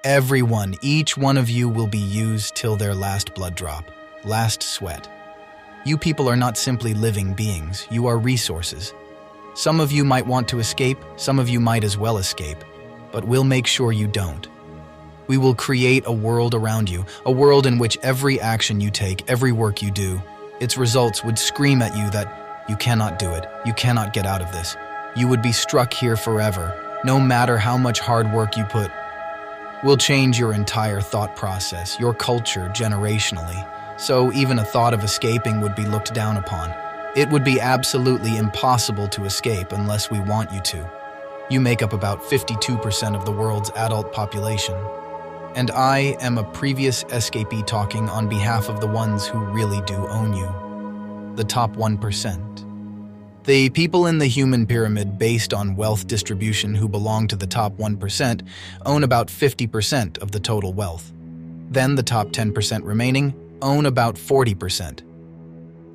Everyone, each one of you will be used till their last blood drop, last sweat. You people are not simply living beings, you are resources. Some of you might want to escape, some of you might as well escape, but we'll make sure you don't. We will create a world around you, a world in which every action you take, every work you do, its results would scream at you that you cannot do it, you cannot get out of this. You would be stuck here forever, no matter how much hard work you put. We'll change your entire thought process, your culture generationally, so even a thought of escaping would be looked down upon. It would be absolutely impossible to escape unless we want you to. You make up about 52% of the world's adult population. And I am a previous escapee talking on behalf of the ones who really do own you. The top 1%. The people in the human pyramid based on wealth distribution who belong to the top 1% own about 50% of the total wealth. Then the top 10% remaining own about 40%,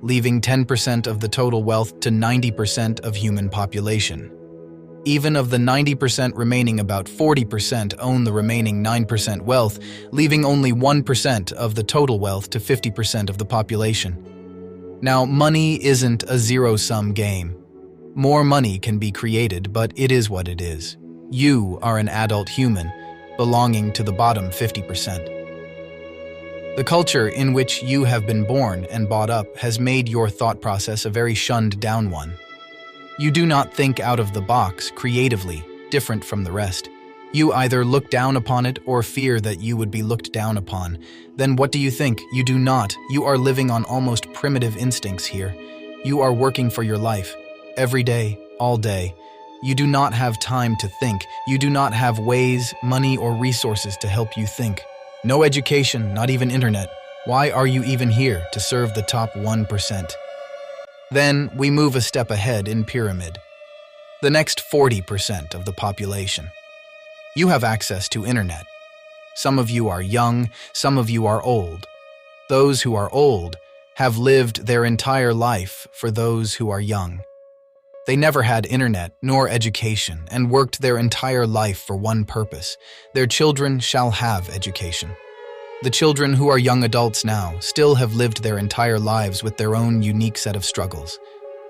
leaving 10% of the total wealth to 90% of human population. Even of the 90% remaining, about 40% own the remaining 9% wealth, leaving only 1% of the total wealth to 50% of the population. Now, money isn't a zero-sum game. More money can be created, but it is what it is. You are an adult human, belonging to the bottom 50%. The culture in which you have been born and brought up has made your thought process a very shunned-down one. You do not think out of the box, creatively, different from the rest. You either look down upon it or fear that you would be looked down upon. Then what do you think? You do not. You are living on almost primitive instincts here. You are working for your life, every day, all day. You do not have time to think. You do not have ways, money, or resources to help you think. No education, not even internet. Why are you even here to serve the top 1%? Then we move a step ahead in pyramid. The next 40% of the population. You have access to internet. Some of you are young, some of you are old. Those who are old have lived their entire life for those who are young. They never had internet nor education and worked their entire life for one purpose. Their children shall have education. The children who are young adults now still have lived their entire lives with their own unique set of struggles.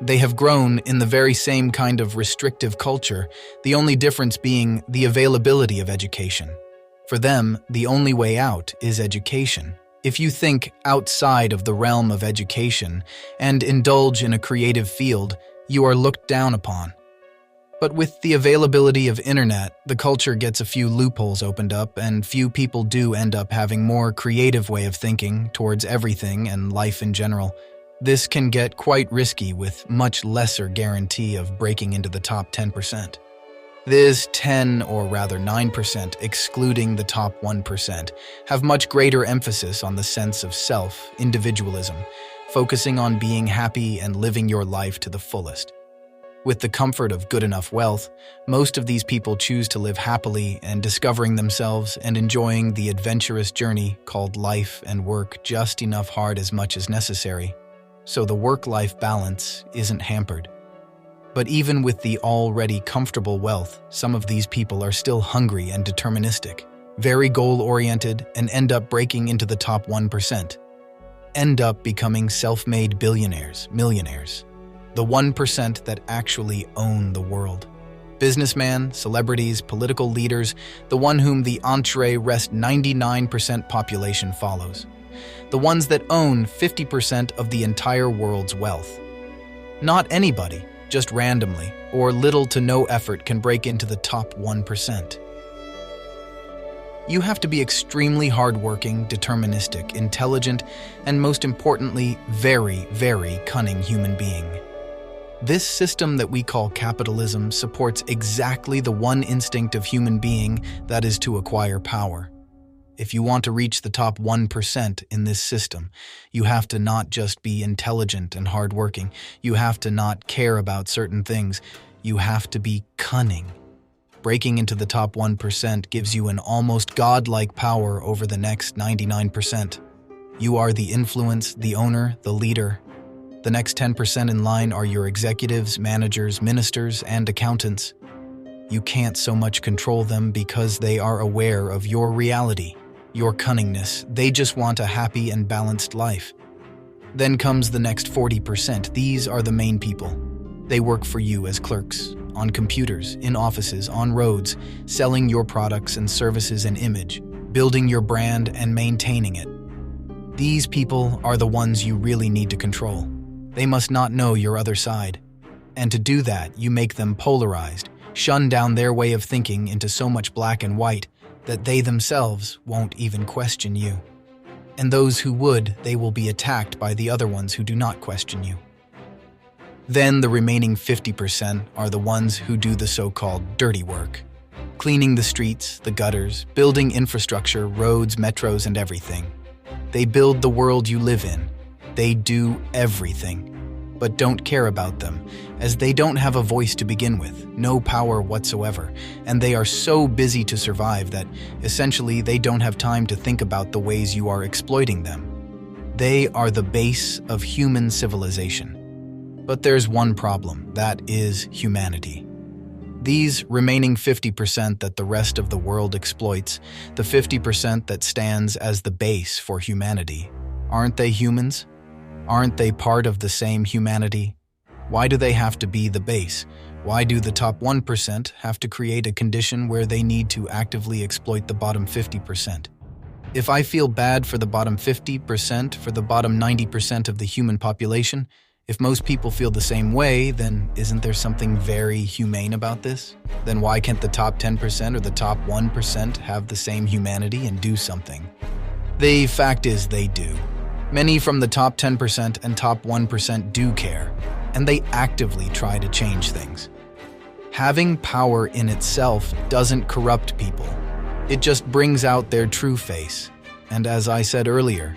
They have grown in the very same kind of restrictive culture, the only difference being the availability of education. For them, the only way out is education. If you think outside of the realm of education and indulge in a creative field, you are looked down upon. But with the availability of internet, the culture gets a few loopholes opened up, and few people do end up having more creative way of thinking towards everything and life in general. This can get quite risky with much lesser guarantee of breaking into the top 10%. This 10 or rather 9%, excluding the top 1%, have much greater emphasis on the sense of self, individualism, focusing on being happy and living your life to the fullest. With the comfort of good enough wealth, most of these people choose to live happily and discovering themselves and enjoying the adventurous journey called life and work just enough hard as much as necessary, so the work-life balance isn't hampered. But even with the already comfortable wealth, some of these people are still hungry and deterministic, very goal-oriented, and end up breaking into the top 1%. End up becoming self-made billionaires, millionaires. The 1% that actually own the world. Businessmen, celebrities, political leaders, the one whom the rest 99% population follows. The ones that own 50% of the entire world's wealth. Not anybody, just randomly, or little to no effort can break into the top 1%. You have to be extremely hardworking, deterministic, intelligent, and most importantly, very, very cunning human being. This system that we call capitalism supports exactly the one instinct of human being, that is to acquire power. If you want to reach the top 1% in this system, you have to not just be intelligent and hardworking. You have to not care about certain things. You have to be cunning. Breaking into the top 1% gives you an almost godlike power over the next 99%. You are the influence, the owner, the leader. The next 10% in line are your executives, managers, ministers, and accountants. You can't so much control them because they are aware of your reality, your cunningness. They just want a happy and balanced life. Then comes the next 40%. These are the main people. They work for you as clerks, on computers, in offices, on roads, selling your products and services and image, building your brand and maintaining it. These people are the ones you really need to control. They must not know your other side. And to do that, you make them polarized, shun down their way of thinking into so much black and white that they themselves won't even question you. And those who would, they will be attacked by the other ones who do not question you. Then the remaining 50% are the ones who do the so-called dirty work. Cleaning the streets, the gutters, building infrastructure, roads, metros, and everything. They build the world you live in. They do everything, but don't care about them, as they don't have a voice to begin with, no power whatsoever, and they are so busy to survive that, essentially, they don't have time to think about the ways you are exploiting them. They are the base of human civilization. But there's one problem, that is humanity. These remaining 50% that the rest of the world exploits, the 50% that stands as the base for humanity, aren't they humans? Aren't they part of the same humanity? Why do they have to be the base? Why do the top 1% have to create a condition where they need to actively exploit the bottom 50%? If I feel bad for the bottom 50%, for the bottom 90% of the human population, if most people feel the same way, then isn't there something very humane about this? Then why can't the top 10% or the top 1% have the same humanity and do something? The fact is they do. Many from the top 10% and top 1% do care, and they actively try to change things. Having power in itself doesn't corrupt people. It just brings out their true face. And as I said earlier,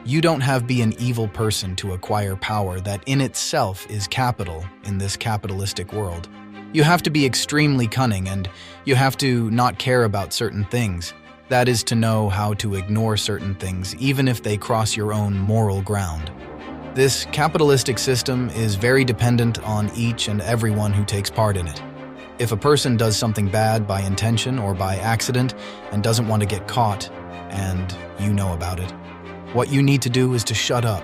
you don't have to be an evil person to acquire power that in itself is capital in this capitalistic world. You have to be extremely cunning, and you have to not care about certain things. That is to know how to ignore certain things, even if they cross your own moral ground. This capitalistic system is very dependent on each and everyone who takes part in it. If a person does something bad by intention or by accident and doesn't want to get caught, and you know about it, what you need to do is to shut up.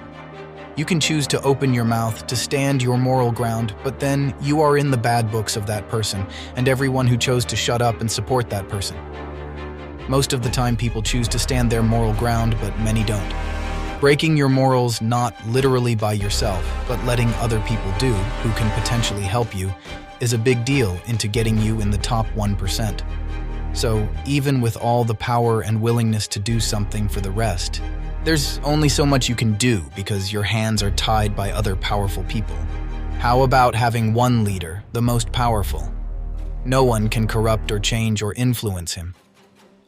You can choose to open your mouth to stand your moral ground, but then you are in the bad books of that person and everyone who chose to shut up and support that person. Most of the time people choose to stand their moral ground, but many don't. Breaking your morals not literally by yourself, but letting other people do, who can potentially help you, is a big deal into getting you in the top 1%. So even with all the power and willingness to do something for the rest, there's only so much you can do because your hands are tied by other powerful people. How about having one leader, the most powerful? No one can corrupt or change or influence him.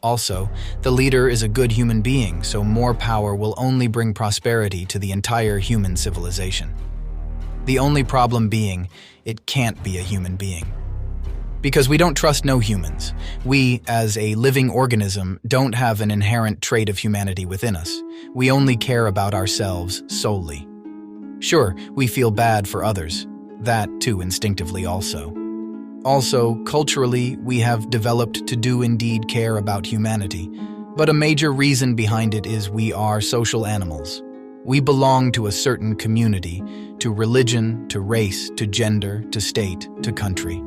Also, the leader is a good human being, so more power will only bring prosperity to the entire human civilization. The only problem being, it can't be a human being. Because we don't trust no humans. We, as a living organism, don't have an inherent trait of humanity within us. We only care about ourselves solely. Sure, we feel bad for others. That, too, instinctively also. Also, culturally, we have developed to do indeed care about humanity. But a major reason behind it is we are social animals. We belong to a certain community, to religion, to race, to gender, to state, to country.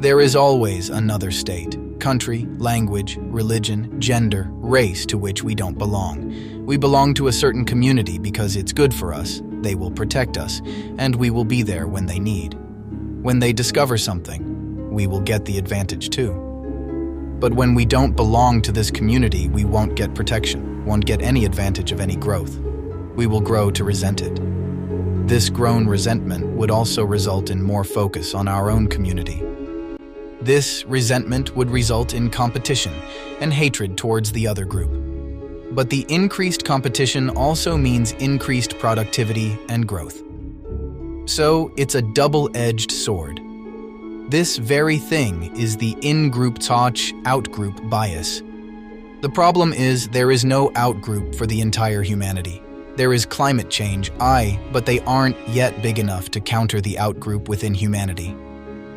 There is always another state, country, language, religion, gender, race to which we don't belong. We belong to a certain community because it's good for us, they will protect us, and we will be there when they need. When they discover something, we will get the advantage too. But when we don't belong to this community, we won't get protection, won't get any advantage of any growth. We will grow to resent it. This grown resentment would also result in more focus on our own community. This resentment would result in competition and hatred towards the other group. But the increased competition also means increased productivity and growth. So it's a double-edged sword. This very thing is the in-group touch, out-group bias. The problem is there is no out-group for the entire humanity. There is climate change, but they aren't yet big enough to counter the out-group within humanity.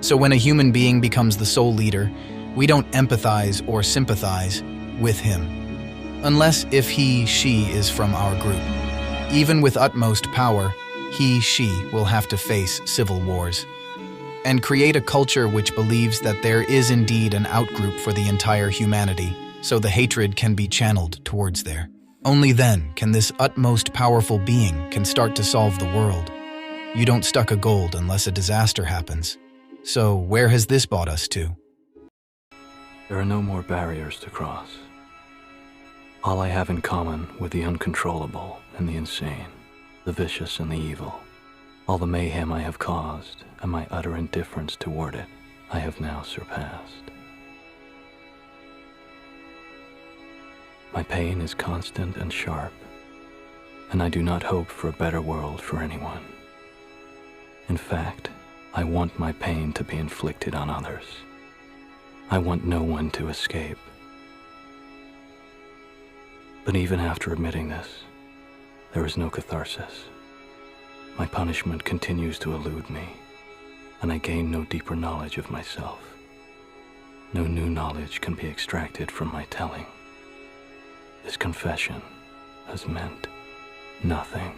So when a human being becomes the sole leader, we don't empathize or sympathize with him, unless if she is from our group. Even with utmost power, she will have to face civil wars and create a culture which believes that there is indeed an outgroup for the entire humanity, so the hatred can be channeled towards there. Only then can this utmost powerful being can start to solve the world. You don't stuck a gold unless a disaster happens. So where has this brought us to? There are no more barriers to cross. All I have in common with the uncontrollable and the insane, the vicious and the evil, all the mayhem I have caused and my utter indifference toward it, I have now surpassed. My pain is constant and sharp, and I do not hope for a better world for anyone. In fact, I want my pain to be inflicted on others. I want no one to escape. But even after admitting this, there is no catharsis. My punishment continues to elude me, and I gain no deeper knowledge of myself. No new knowledge can be extracted from my telling. This confession has meant nothing.